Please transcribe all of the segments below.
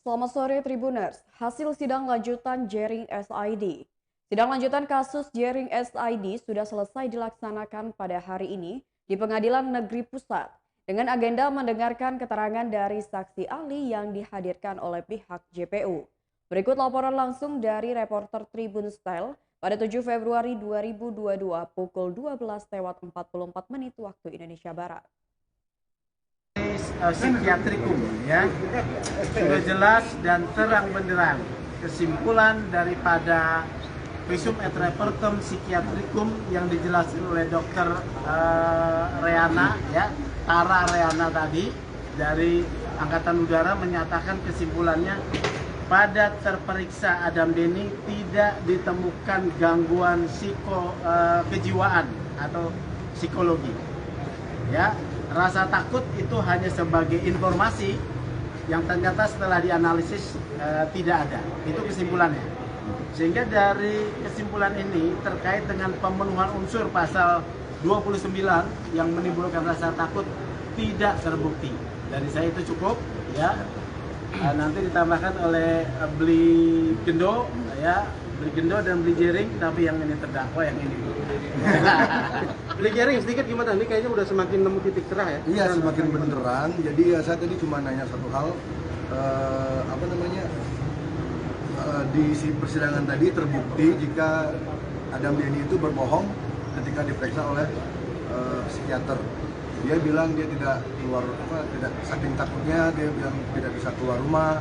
Selamat sore Tribuners, hasil sidang lanjutan Jering SID. Sidang lanjutan kasus Jering SID sudah selesai dilaksanakan pada hari ini di Pengadilan Negeri Pusat dengan agenda mendengarkan keterangan dari saksi ahli yang dihadirkan oleh pihak JPU. Berikut laporan langsung dari reporter Tribun Style pada 7 Februari 2022 pukul 12:44 waktu Indonesia Barat. Psikiatrikum ya sudah jelas dan terang benderang kesimpulan daripada visum et repertum psikiatrikum yang dijelaskan oleh dokter Reana ya, Tara Reana tadi dari Angkatan Udara menyatakan kesimpulannya pada terperiksa Adam Denny tidak ditemukan gangguan kejiwaan atau psikologi ya. Rasa takut itu hanya sebagai informasi yang ternyata setelah dianalisis tidak ada. Itu kesimpulannya. Sehingga dari kesimpulan ini terkait dengan pemenuhan unsur pasal 29 yang menimbulkan rasa takut tidak terbukti. Dari saya itu cukup ya. Nanti ditambahkan oleh beli gendo ya, beli gendo dan beli jering, tapi yang ini terdakwa yang ini. Beli Jering sedikit gimana? Ini kayaknya udah semakin nemu titik cerah ya? Iya, semakin benderang. Jadi saya tadi cuma nanya satu hal, di persidangan tadi terbukti jika Adam Denny itu berbohong ketika diperiksa oleh psikiater. Dia bilang dia tidak keluar, tidak saking takutnya dia bilang tidak bisa keluar rumah,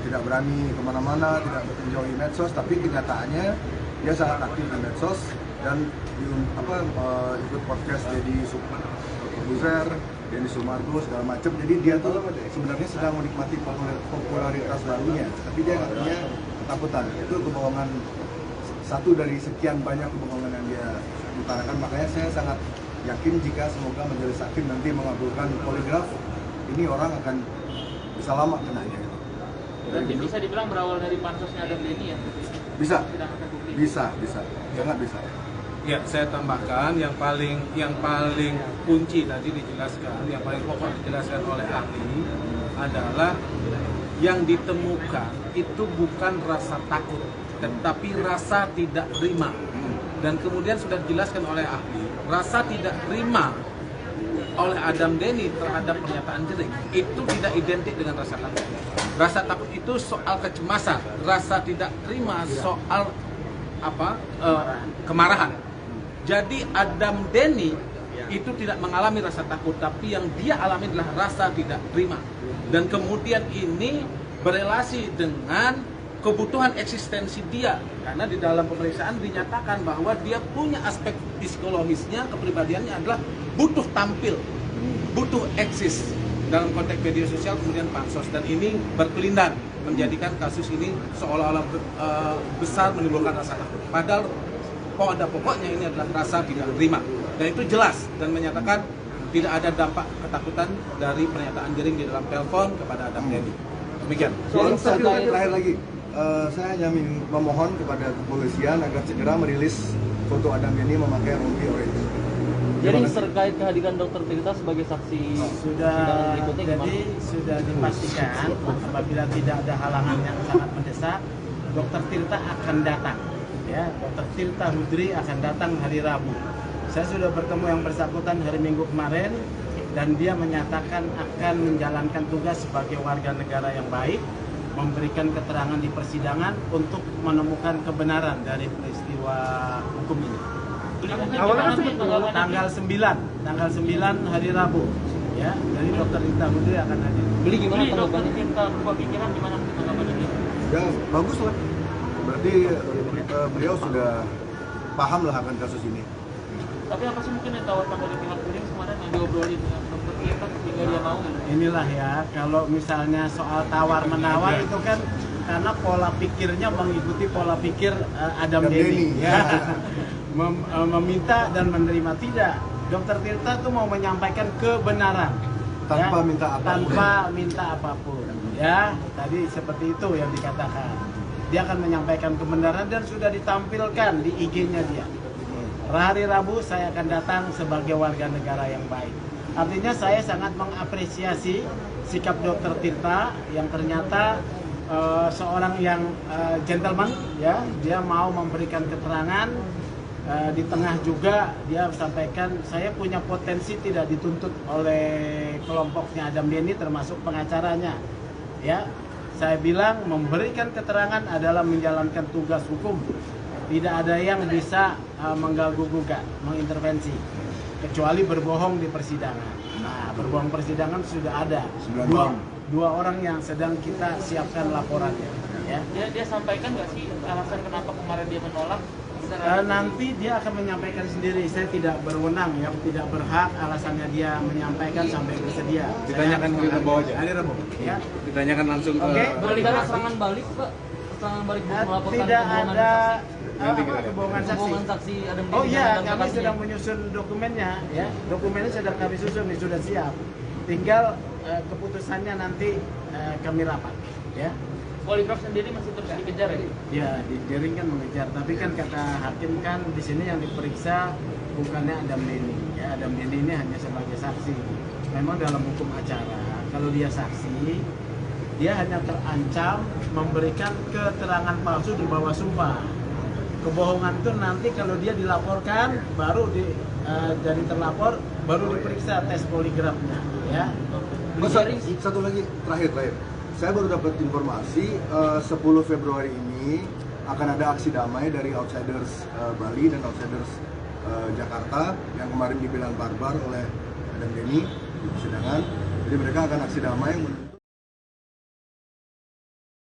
tidak berani kemana-mana, tidak menjauhi medsos. Tapi kenyataannya dia sangat aktif di medsos dan ikut podcast Deddy Corbuzier, Denny Sumargo segala macam. Jadi dia tuh sebenarnya sedang menikmati popularitas barunya, tapi dia katanya ketakutan. Itu kebohongan, satu dari sekian banyak kebohongan yang dia utarakan. Makanya saya sangat yakin jika semoga majelis hakim nanti mengabulkan poligraf, ini orang akan bisa lama kenanya. Berarti bisa dibilang berawal dari pansosnya Adam Denny ya? Bisa, sangat bisa. Ya, saya tambahkan yang paling kunci tadi dijelaskan, yang paling pokok dijelaskan oleh ahli adalah yang ditemukan itu bukan rasa takut, tetapi rasa tidak terima. Dan kemudian sudah dijelaskan oleh ahli, rasa tidak terima oleh Adam Denny terhadap pernyataan Jering itu tidak identik dengan rasa takut. Rasa takut itu soal kecemasan, rasa tidak terima soal kemarahan. Jadi Adam Denny itu tidak mengalami rasa takut, tapi yang dia alami adalah rasa tidak terima. Dan kemudian ini berelasi dengan kebutuhan eksistensi dia, karena di dalam pemeriksaan dinyatakan bahwa dia punya aspek psikologisnya, kepribadiannya adalah butuh tampil, butuh eksis dalam konteks media sosial, kemudian pansos, dan ini berkelindan menjadikan kasus ini seolah-olah besar menimbulkan rasa takut. Padahal pada pokoknya ini adalah rasa tidak terima, dan itu jelas dan menyatakan tidak ada dampak ketakutan dari pernyataan Jering di dalam telepon kepada Adam Denny. Demikian. Soal terakhir lagi, saya hanya memohon kepada kepolisian agar segera merilis foto Adam Denny memakai rompi orange. Jadi terkait kehadiran Dokter Tirta sebagai saksi Sudah dipastikan apabila tidak ada halangan yang sangat mendesak, Dokter Tirta akan datang. Ya, Dokter Tirta Hudri akan datang hari Rabu. Saya sudah bertemu yang bersangkutan hari Minggu kemarin dan dia menyatakan akan menjalankan tugas sebagai warga negara yang baik, memberikan keterangan di persidangan untuk menemukan kebenaran dari peristiwa hukum ini. Awalnya Tanggal 9 hari Rabu. Ya, dari Dokter Tirta Hudri akan hadir. Beli gimana tanggapannya? Kita berubah pikiran gimana tanggapannya? Ya bagus lah. Berarti beliau sudah paham lah akan kasus ini. Tapi apa sih mungkin yang tawarkan dari pihak Jering kemarin yang diobrolin dengan Dokter Tirta sehingga dia mau? Inilah ya, kalau misalnya soal tawar-menawar itu kan karena pola pikirnya mengikuti pola pikir Adam Denny. Ya. Meminta dan menerima tidak. Dokter Tirta tuh mau menyampaikan kebenaran Tanpa ya, minta apapun. Tanpa minta apapun. Ya, tadi seperti itu yang dikatakan. Dia akan menyampaikan kebenaran dan sudah ditampilkan di IG-nya dia. Hari Rabu saya akan datang sebagai warga negara yang baik. Artinya saya sangat mengapresiasi sikap Dokter Tirta yang ternyata seorang yang gentleman, ya, dia mau memberikan keterangan. Di tengah juga dia sampaikan saya punya potensi tidak dituntut oleh kelompoknya Adam Denny termasuk pengacaranya, ya. Saya bilang memberikan keterangan adalah menjalankan tugas hukum, tidak ada yang bisa mengganggu gugat, mengintervensi, kecuali berbohong di persidangan. Nah, berbohong persidangan sudah ada dua orang yang sedang kita siapkan laporannya, ya. Dia sampaikan nggak sih alasan kenapa kemarin dia menolak? Nanti dia akan menyampaikan sendiri. Saya tidak berwenang, yang tidak berhak alasannya dia menyampaikan sampai bersedia. Ditanyakan ke bawah aja. Ya. Ditanyakan langsung ke. Oke. Balikan serangan balik, Pak. Serangan balik melaporkan Tidak ada kebohongan kebohongan saksi. saksi Adam Oh Denny iya, dan kami kakaknya. sedang menyusun dokumennya, ya. Dokumennya sedang kami susun, sudah siap. Tinggal keputusannya nanti kami rapat, ya. Poligraf sendiri masih terus dikejar ya? Ya, di Jering kan mengejar, tapi kan kata hakim kan di sini yang diperiksa bukannya Adam Denny, ya. Adam Denny ini hanya sebagai saksi. Memang dalam hukum acara, kalau dia saksi, dia hanya terancam memberikan keterangan palsu di bawah sumpah. Kebohongan itu nanti kalau dia dilaporkan, baru dari terlapor, baru diperiksa tes poligrafnya, ya. Satu lagi terakhir. Saya baru dapat informasi 10 Februari ini akan ada aksi damai dari Outsiders Bali dan Outsiders Jakarta yang kemarin dibilang barbar oleh Adam Denny di persidangan. Jadi mereka akan aksi damai